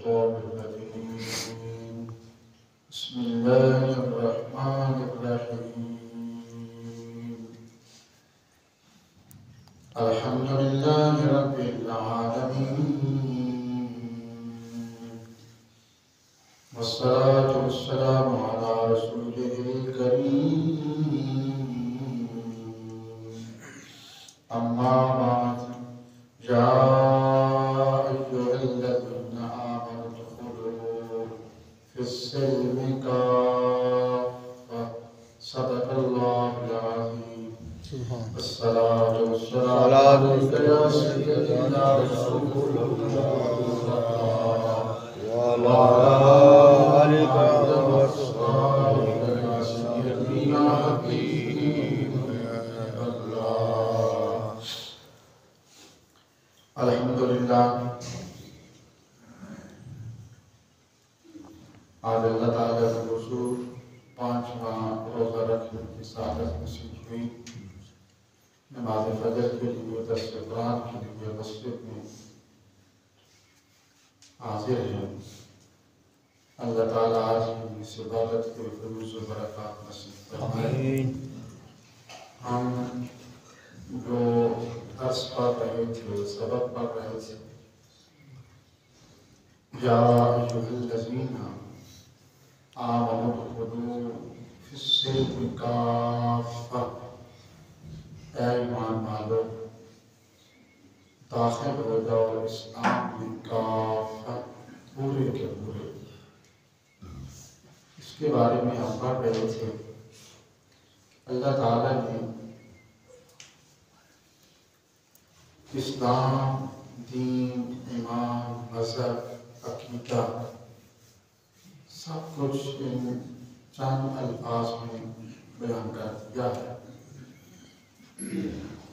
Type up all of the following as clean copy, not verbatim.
الشيطان الرجيم بسم الله الرحمن الرحيم الحمد لله رب العالمين والصلاة والسلام على رسوله الكريم أما بعد يا أيها الذين آمنوا ادخلوا في السلم كافة صدق الله العظيم الصلاة والسلام عليك يا سيدنا رسول الله وعلى آلك وأصحابك يا سيدي يا حبيب الله الحمدللہ آج اللہ تعالیٰ کے حضور 5واں روزہ رکھنے کی سعادت نصیب ہوئی۔ نماز فجر کے لیے درس قرآن کے لیے مسجد میں حاضر ہیں۔ اللہ تعالیٰ آج کی اس عبادت کے فیوز و برکات نصیب فرمائے۔ ہم جو درس پڑھ رہے تھے، سبق پڑھ رہے تھے، یا ایھا الذین آمنوا ادخلوا فی السلم کافہ، اے ایمان والو داخل ہو جاؤ اسلام میں کافہ، پورے کے پورے۔ اس کے بارے میں ہم پڑھ رہے تھے۔ اللہ تعالیٰ نے اسلام، دین، ایمان، مذہب، عقیدہ سب کچھ ان چند الفاظ میں بیان کر دیا ہے۔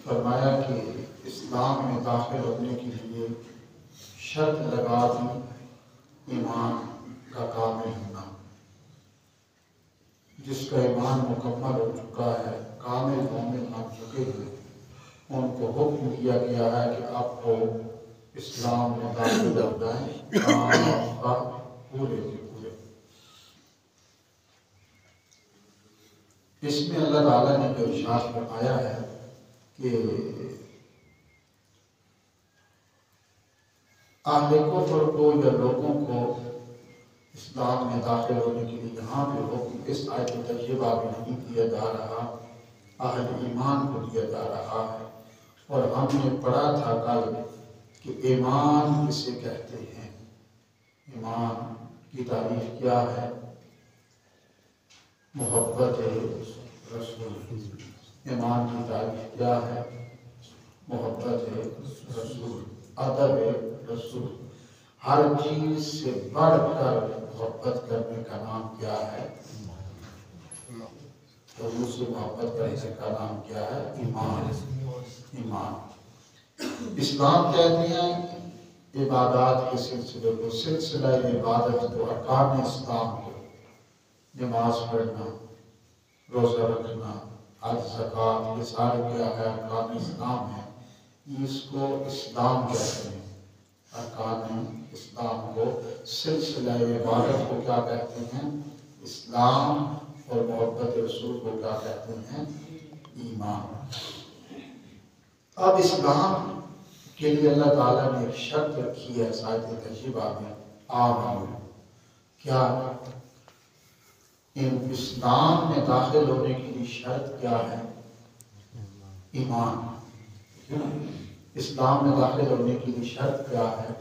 فرمایا کہ اسلام میں داخل ہونے کے لیے شرط لگا دی ایمان کا کامل ہونا۔ جس کا ایمان مکمل ہو چکا ہے، کامل مومن بن چکے ہیں، ان کو حکم دیا گیا ہے کہ آپ کو اسلام میں داخل ہو جائیں، پورے کے پورے۔ اس میں اللہ تعالیٰ نے جو ارشاد فرمایا ہے کہ اہل کفر کو یا لوگوں کو اسلام میں داخل ہونے کے لیے یہاں پہ حکم اس آیت طیبہ میں نہیں دیا جا رہا، اہل ایمان کو دیا جا رہا ہے۔ اور ہم نے پڑھا تھا کل کہ ایمان کسے کہتے ہیں، ایمان کی تعریف کیا ہے؟ محبت رسول۔ ایمان کی تعریف کیا ہے؟ محبت رسول، ادب رسول۔ ہر چیز سے بڑھ کر محبت کرنے کا نام کیا ہے؟ حضور سے محبت کرنے کا نام کیا ہے؟ ایمان۔ ایمان اسلام کہتے ہیں عبادات کے سلسلے کو، سلسلہ عبادت کو، ارکان اسلام کو، نماز پڑھنا، روزہ رکھنا، حج، زکوٰۃ، یہ سارے کیا ہے؟ ارکان اسلام ہیں۔ اس کو اسلام کہتے ہیں، ارکان اسلام کو۔ سلسلہ عبادت کو کیا کہتے ہیں؟ اسلام۔ اور محبت رسول کو کیا کہتے ہیں؟ ایمان۔ اب اسلام کے لیے اللہ تعالیٰ نے ایک شرط رکھی ہے اس آیت طیبہ میں، آمنو۔ کیا ان اسلام میں داخل ہونے کے لیے شرط کیا ہے؟ ایمان۔ اسلام میں داخل ہونے کے لیے شرط کیا ہے؟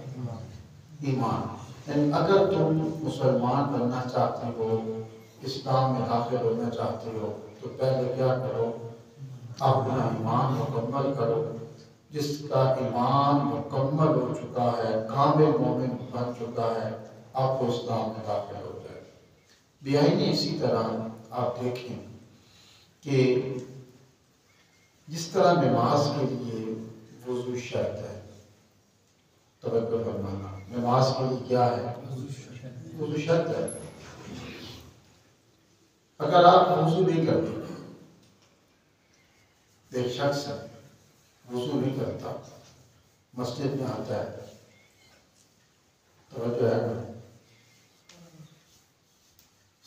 ایمان۔ یعنی اگر تم مسلمان بننا چاہتے ہو، اسلام میں داخل ہونا چاہتے ہو، تو پہلے کیا کرو؟ اپنا ایمان مکمل کرو۔ جس کا ایمان مکمل ہو چکا ہے، کامل مومن بن چکا ہے، آپ کو اسلام میں داخل ہو جائے۔ بیائی اسی طرح آپ دیکھیں کہ جس طرح نماز کے لیے وضو شرط ہے، توجہ فرمانا، نماز کے لیے کیا ہے؟ وضو شرط ہے۔ اگر آپ وضو نہیں کرتے، ایک شخص ہے وضو نہیں کرتا، مسجد میں آتا ہے، توجہ ہے نا،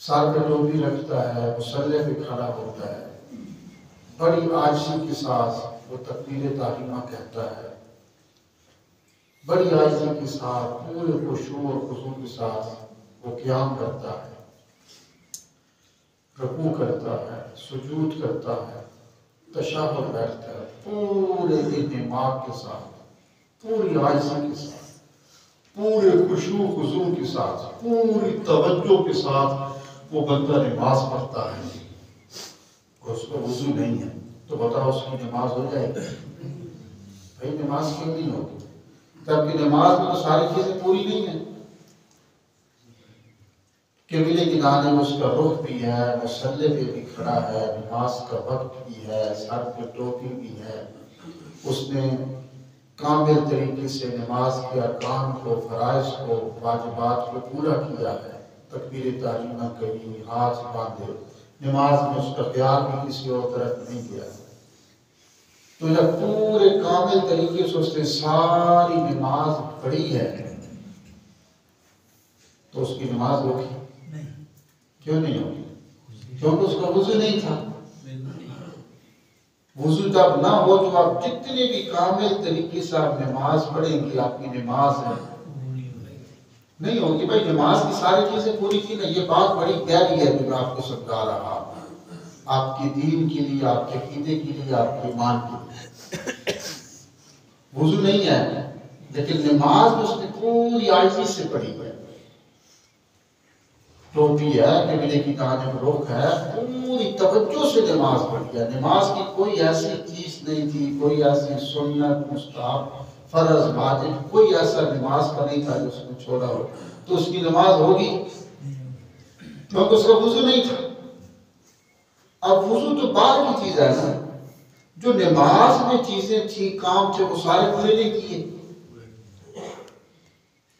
سر پہ ٹوپی رکھتا ہے، مصلی پہ کھڑا ہوتا ہے، بڑی عاجزی کے ساتھ وہ تکبیر تحریمہ کہتا ہے، بڑی عاجزی کے ساتھ پورے خشوع اور خضوع کے ساتھ وہ قیام کرتا ہے، رکوع کرتا ہے، سجود کرتا ہے، تشہد بیٹھتا ہے، پورے انہماک کے ساتھ، پوری عاجزی کے ساتھ، پورے خشوع خضوع کے ساتھ، پوری توجہ کے ساتھ وہ بندہ نماز پڑھتا ہے، اور اس کو وضو نہیں ہے تو بتاؤ اس کی نماز ہو جائے گی؟ بھائی نماز کیوں نہیں ہوگی؟ جبکہ نماز میں تو ساری چیزیں پوری نہیں ہیں، قبلے کی جانب اس کا رخ بھی ہے، مصلی پہ بھی کھڑا ہے، نماز کا وقت بھی ہے، سر پہ ٹوپی بھی ہے، اس نے کامل طریقے سے نماز کے ارکان کو، فرائض کو، واجبات کو پورا کیا ہے، تکبیر تحریمہ کہی، ہاتھ باندھے، نماز میں اس کا خیال بھی کسی اور طرف نہیں گیا، تو جب پورے کامل طریقے سے اس نے ساری نماز پڑھی ہے تو اس کی نماز ہوگی؟ کیوں نہیں ہوگی؟ کیونکہ اس کا وضو نہیں تھا۔ وضو جب نہ ہو تو آپ جتنے بھی کامل طریقے سے آپ نماز پڑھیں گی آپ کی نماز نہیں ہوگی۔ بھائی نماز کی ساری چیزیں پوری تھی نا، یہ بات بڑی گہری ہے جو میں آپ کو سمجھا رہا ہوں، آپ کے دین کے لیے، آپ کے عقیدے کے لیے، آپ کے ایمان کے لیے۔ وضو نہیں ہے لیکن نماز میں اس نے پوری عاجزی سے پڑھی ہے، ٹوپی ہے، قبلے کی جانب رخ ہے، پوری توجہ سے نماز پڑھی ہے۔ نماز کی کوئی ایسی چیز نہیں تھی، کوئی ایسی سنت، مستحب، فرض، واجب، کوئی ایسا نماز کا نہیں تھا جو اس نے چھوڑا ہو، تو اس کی نماز ہوگی کیونکہ اس کا وضو نہیں تھا۔ اب وضو تو بعد کی چیز ہے نا، جو نماز میں چیزیں تھی، کام تھے، وہ سارے پورے نہیں کیے،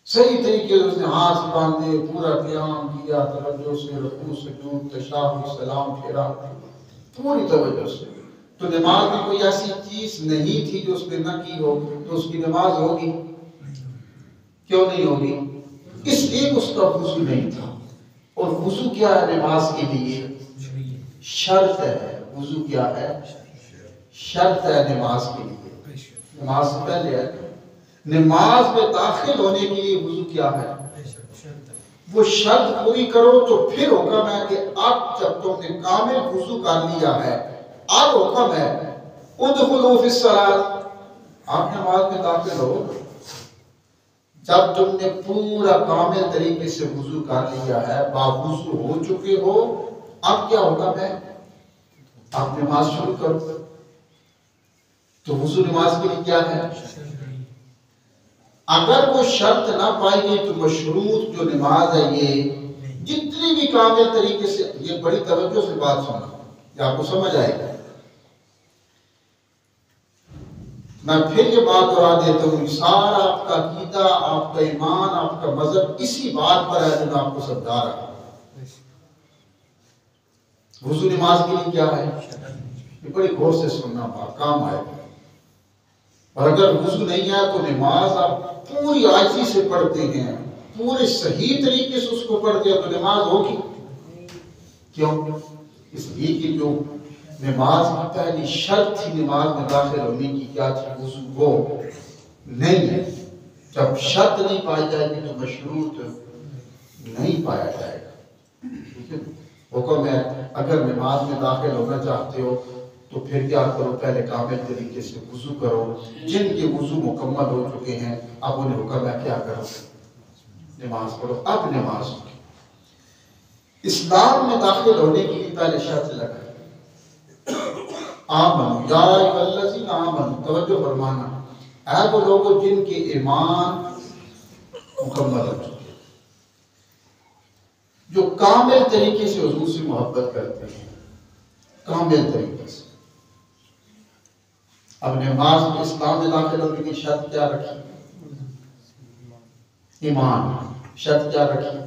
صحیح طریقے سے اس نے ہاتھ باندھے، پورا قیام کیا، توجہ سے رکوع، سجود، تشہد، سلام پھیرا، پوری توجہ سے، تو نماز میں کوئی ایسی چیز نہیں تھی جو اس نے نہ کی ہو، تو اس کی نماز ہوگی؟ کیوں نہیں ہوگی؟ اس لیے اس کا وضو نہیں تھا۔ اور وضو کیا ہے نماز کے لیے؟ شرط ہے۔ وضو کیا ہے؟ شرط ہے نماز کے لیے، نماز سے پہلے ہے۔ نماز میں داخل ہونے کے لیے وضو کیا ہے؟ وہ شرط پوری کرو تو پھر حکم ہے کہ اب جب تم نے کامل وضو کر لیا ہے، اب حکم ہے ادخلوا فی الصلاۃ، آپ نماز میں داخل ہو۔ جب تم نے پورا کامل طریقے سے وضو کر لیا ہے، باوضو ہو چکے ہو، اب کیا حکم ہے؟ آپ نماز شروع کرو۔ تو وضو نماز کے لیے کیا ہے؟ اگر وہ شرط نہ پائی گئی تو مشروط جو نماز ہے، یہ جتنی بھی کامل طریقے سے، یہ بڑی توجہ سے بات سننا، یہ آپ کو سمجھ آئے گا۔ میں پھر یہ بات دہرا دیتا ہوں، سارا آپ کا عقیدہ، آپ کا ایمان، آپ کا مذہب اسی بات پر ہے جو میں آپ کو سمجھا رہا ہوں۔ وضو نماز کے لیے کیا ہے؟ یہ بڑی غور سے سننا، بات کام آئے گا۔ اور اگر وضو نہیں ہے تو نماز آپ پوری عاجزی سے پڑھتے ہیں، پورے صحیح طریقے سے اس کو پڑھتے ہیں، تو نماز ہوگی؟ کیوں؟ اس لیے کہ جو نماز کی پہلی شرط تھی نماز میں داخل ہونے کی، کیا تھی؟ وضو، وہ نہیں ہے۔ جب شرط نہیں پائی جائے گی تو مشروط نہیں پایا جائے گا۔ حکم ہے اگر نماز میں داخل ہونا چاہتے ہو تو پھر کیا کرو؟ پہلے کامل طریقے سے وضو کرو۔ جن کے وضو مکمل ہو چکے ہیں اب انہیں حکم ہے کیا کرو؟ نماز پڑھو۔ اب نماز ہوگی۔ اسلام میں داخل ہونے کے لیے پہلے شرط لگا، آمنو یا ایھا الذین آمنو، توجہ فرمانا، اے وہ لوگوں جن کے ایمان مکمل ہو چکے، جو کامل طریقے سے حضور سے محبت کرتے ہیں، کامل طریقے سے۔ اب نماز میں اسلام میں داخل ہونے کی شرط کیا رکھی؟ ایمان۔ شرط کیا رکھی؟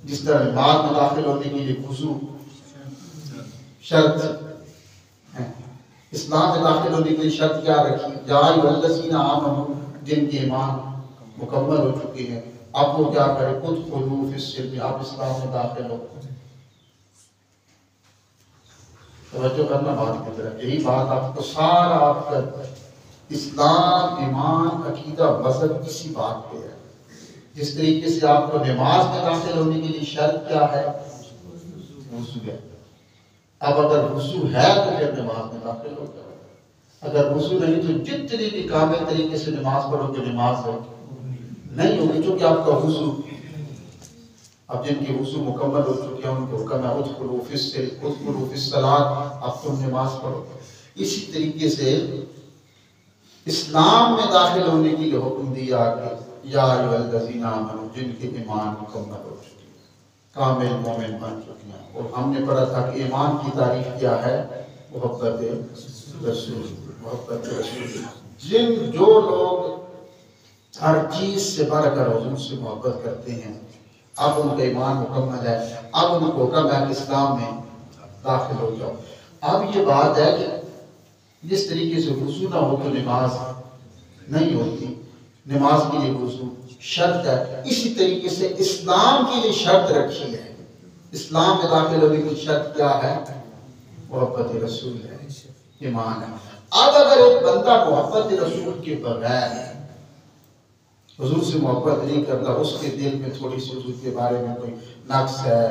جس طرح نماز میں داخل ہونے کے لیے وضو شرط ہے، اسلام میں داخل ہونے کے لیے شرط کیا رکھی؟ یا ایھا الذین آمنو، جن کے ایمان مکمل ہو چکے ہیں، اب وہ کیا کرے؟ ادخلوا فی السلم، آپ اسلام میں داخل ہو۔ توجہ کرنا بات کی طرف، یہی بات آپ کو سارا آپ کا اسلام، ایمان، عقیدہ، مذہب اسی بات پہ ہے۔ جس طریقے سے آپ کو نماز میں داخل ہونے کے لیے شرط کیا ہے؟ وضو ہے۔ اب اگر وضو ہے تو پھر نماز میں داخل ہو جائے، اگر وضو نہیں تو جتنی بھی کامل طریقے سے نماز پڑھو گے نماز نہیں ہوگی، چونکہ آپ کا وضو، اب جن کے وضو مکمل ہو چکے ہیں ان کو حکم ہے ادخلوا فی الصلاۃ، اب تم نماز پڑھو۔ اسی طریقے سے اسلام میں داخل ہونے کے لیے حکم دیا کہ یا ایھا الذین آمنوا، جن کے ایمان مکمل ہو چکے ہیں، کامل مومن بن چکے ہیں۔ اور ہم نے پڑھا تھا کہ ایمان کی تعریف کیا ہے؟ محبت رسول، محبت رسول۔ جو لوگ ہر چیز سے بڑھ کر حضور سے محبت کرتے ہیں، اب ان کا ایمان مکمل ہے، اب ان کو حکم ہے کہ اسلام میں داخل ہو جاؤ۔ اب یہ بات ہے کہ جس طریقے سے وضو نہ ہو تو نماز نہیں ہوتی، نماز کے لیے وضو شرط ہے، اسی طریقے سے اسلام کے لیے شرط رکھی ہے۔ اسلام میں داخل ہونے کی شرط کیا ہے؟ محبت رسول ہے، ایمان ہے۔ اب اگر ایک بندہ محبت رسول کے بغیر حضور سے محبت نہیں کرتا، اس کے دل میں تھوڑی سی حضور کے بارے میں کوئی نقص ہے،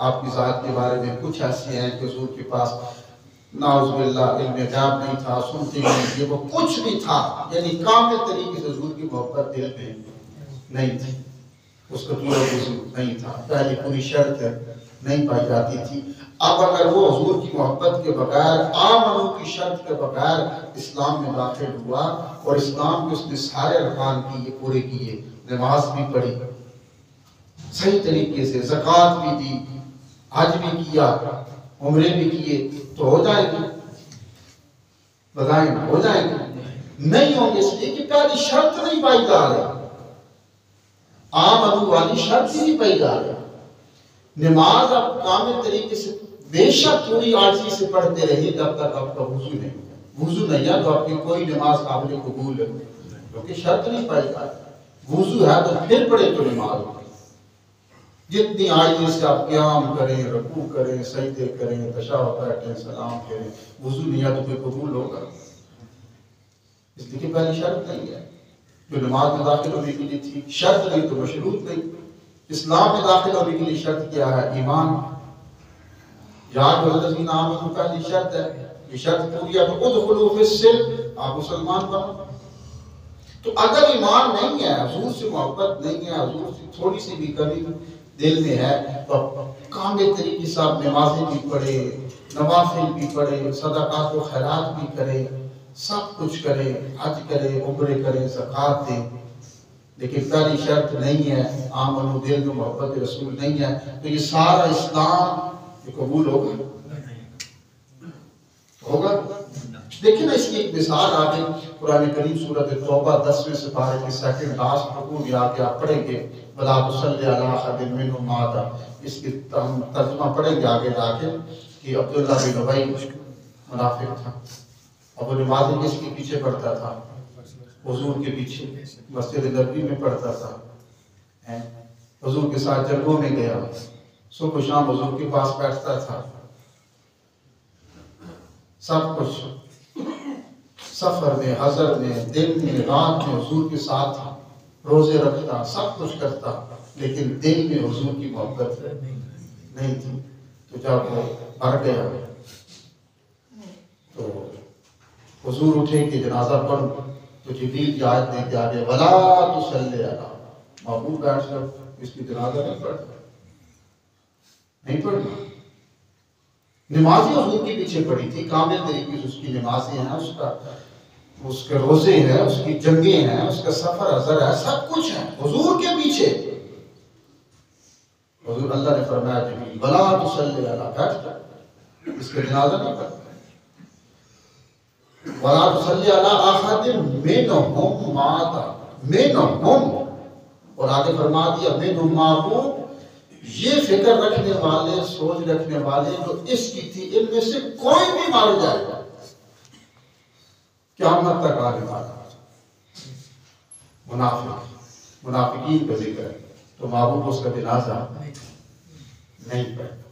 آپ کی ذات کے بارے میں کچھ ایسی ہیں کہ حضور کے پاس نعوذ باللہ علم غیب نہیں تھا، سنتے نہیں، وہ کچھ بھی تھا، یعنی کامل طریقے سے حضور کی محبت دل میں نہیں تھی، اس کا پورا وضو نہیں تھا، پہلی پوری شرط نہیں پائی جاتی تھی۔ اب اگر وہ حضور کی محبت کے بغیر، آمنو کی شرط کے بغیر اسلام میں داخل ہوا اور اسلام کے اس نے سارے ارکان کیے، پورے کیے، نماز بھی پڑھی صحیح طریقے سے، زکوٰۃ بھی دی، حج بھی کیا، عمرے بھی کیے، تو ہو جائے گی؟ بتائیں، ہو جائے گی؟ نہیں ہوں گے، اس لیے کہ پہلی شرط نہیں پائی جا رہی، آمنو والی شرط ہی نہیں پائی جا رہی۔ نماز آپ کامل طریقے سے بے شک پوری عاجزی سے پڑھتے رہیے جب تک آپ کا وضو نہیں ہے۔ وضو نہیں ہے تو آپ کی کوئی نماز قابل قبول ہے، کیونکہ شرط نہیں پائی جا رہی۔ وضو ہے تو پھر پڑھے تو نماز ہوگی۔ جتنی عاجزی سے آپ قیام کریں، رکوع کریں، سجدے کریں، تشہد بیٹھیں، سلام کریں، وضو نہیں ہے تو کوئی قبول ہوگا؟ اس لیے کہ پہلی شرط نہیں ہے، جو نماز میں داخل ہونے کے لیے تھی، شرط نہیں تو مشروط نہیں۔ اسلام میں داخل ہونے کے لیے شرط کیا ہے؟ ایمان۔ یا ایھا الذین آمنوا پہلی شرط ہے، یہ شرط پوری ہے تو ادخلوا فی السلم، آپ مسلمان بنو۔ تو اگر ایمان نہیں ہے، حضور سے محبت نہیں ہے، حضور سے تھوڑی سی بھی کمی دل میں ہے، تو کامل طریقے سے آپ نمازیں بھی پڑھے، نوافل بھی پڑھے، صدقات و خیرات بھی کرے، سب کچھ کرے، حج کرے، عمرے کرے، زکوٰۃ دے، لیکن پہلی شرط نہیں ہے، آمنو، دل میں محبت رسول نہیں ہے، تو یہ سارا اسلام یہ قبول ہوگا؟ ہوگا؟ دیکھیں نا، اس کی ایک مثال آگے قرآن کریم سورۃ توبہ 10ویں سپارے کی سیکنڈ لاسٹ رکوع میں آ کے آپ پڑھیں گے، وَلَا تُصَلِّ عَلَىٰ أَحَدٍ مِّنْهُمْ مَاتَ، اس کی ہم ترجمہ پڑھیں گے آگے جا کے کہ عبداللہ بن ابی منافق تھا، اب وہ نمازیں کس کے پیچھے پڑھتا تھا؟ حضور کے پیچھے، مسجد نبوی میں پڑھتا تھا، حضور کے ساتھ جنگوں میں گیا، صبح و شام حضور کے پاس بیٹھتا تھا، سب کچھ سفر میں، حضر میں، دن میں، رات میں حضور کے ساتھ تھا، روزے رکھتا، سب کچھ کرتا، لیکن دل میں حضور کی محبت نہیں تھی۔ تو جب وہ مر گیا تو حضور اٹھے کہ جنازہ پڑھو، تو جبریل کی آیت لے کے آگے وَلَا تُصَلِّ عَلَىٰ، محبوب بیٹھ کر اس کی جنازہ نہیں پڑھتا، نہیں پڑھنا۔ نمازیں حضور کے پیچھے پڑھی تھی، کامل طریقے سے اس کی نمازیں ہیں، اس کے روزے ہیں، اس کی جنگیں ہیں، اس کا سفر حضر ہے، سب کچھ ہے حضور کے پیچھے۔ حضور اللہ نے فرمایا جبریل وَلَا تُصَلِّ عَلَىٰ، بیٹھ جا، اس کا جنازہ نہیں پڑھتا۔ وَلَا تُصَلِّ عَلَىٰ أَحَدٍ مِّنْهُمْ مَاتَ، مِّنْهُمْ، اور آگے فرما دیا مِّنْهُمْ مَعْبُودٌ، یہ فکر رکھنے والے، سوچ رکھنے والے جو اس کی تھی، ان میں سے کوئی بھی مر جائے گا، قیامت تک آنے والا منافقین کا ذکر ہے، تو محبوب اس کا جنازہ نہیں پڑھتا۔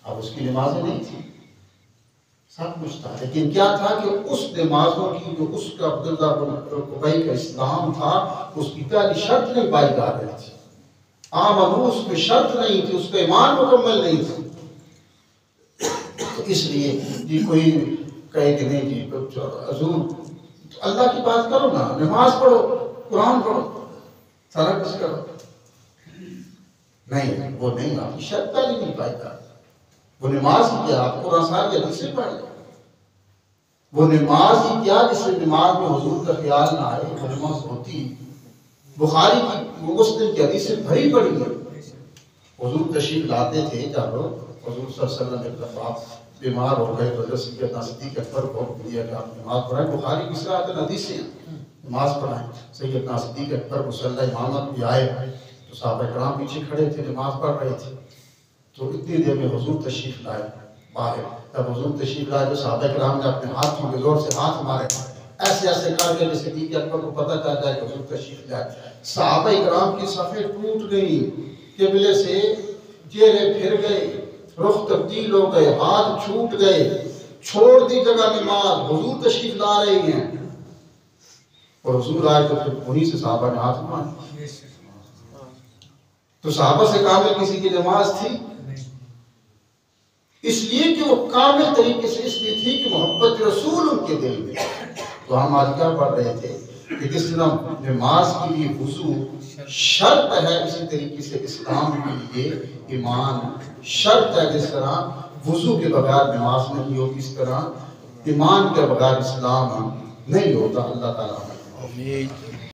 اب اس کی نمازیں نہیں تھی، سب کچھ تھا، لیکن کیا تھا کہ اس نمازوں کی جو اس کا عبداللہ بن ابی کا اسلام تھا، اس کی پہلی شرط نہیں پائی جا رہی تھی۔ آمنو اس میں شرط نہیں تھی، اس کا ایمان مکمل نہیں تھا۔ تو اس لیے جی کوئی کہے کہ نہیں جی حضور اللہ کی بات کرو نا، نماز پڑھو، قرآن پڑھو، سارا کچھ کرو، نہیں وہ نہیں، آپ کی شرط پہلی نہیں پائی جا رہی۔ وہ نماز ہی کیا، آپ قرآن صاحب یا حدیثیں پڑھ لیں، وہ نماز ہی کیا جس سے نماز میں حضور کا خیال نہ آئے، وہ نماز ہوتی۔ بخاری کی مسلم کی حدیثیں بھری پڑی ہیں، حضور تشریف لاتے تھے جب حضور صلی اللہ علیہ وسلم ایک دفعہ بیمار ہو گئے تو سیدنا صدیق اکبر کو حکم دیا کہ آپ نماز پڑھائیں، بخاری کی صحیح حدیثیں ہیں، نماز پڑھائیں۔ سیدنا صدیق اکبر مصلی امامت بھی آئے تو صحابہ کرام پیچھے کھڑے تھے، نماز پڑھ رہے تھے، تو اتنی دیر میں حضور تشریف لائے باہر۔ جب حضور تشریف لائے تو صحابہ کرام نے اپنے ہاتھوں کے زور سے ہاتھ مارے، ایسے ایسے کر کے صدیق اکبر کو پتہ چل جائے کہ حضور تشریف لائے۔ صحابہ کرام کی صفیں ٹوٹ گئی، قبلے سے چہرے پھر گئے، رخ تبدیل ہو گئے، ہاتھ چھوٹ گئے، چھوڑ دی جگہ نماز، حضور تشریف لا رہے ہیں، اور حضور آئے تو پھر وہیں سے صحابہ نے ہاتھ مارے۔ تو صحابہ سے کامل کسی کی نماز تھی؟ اس لیے کہ وہ کامل طریقے سے اس لیے تھی کہ محبت رسول ان کے دل میں۔ تو ہم آج کیا پڑھ رہے تھے کہ جس طرح نماز کے لیے وضو شرط ہے، اسی طریقے سے اسلام کے لیے ایمان شرط ہے۔ جس طرح وضو کے بغیر نماز نہیں ہوتی، اس طرح ایمان کے بغیر اسلام نہیں ہوتا۔ اللہ تعالیٰ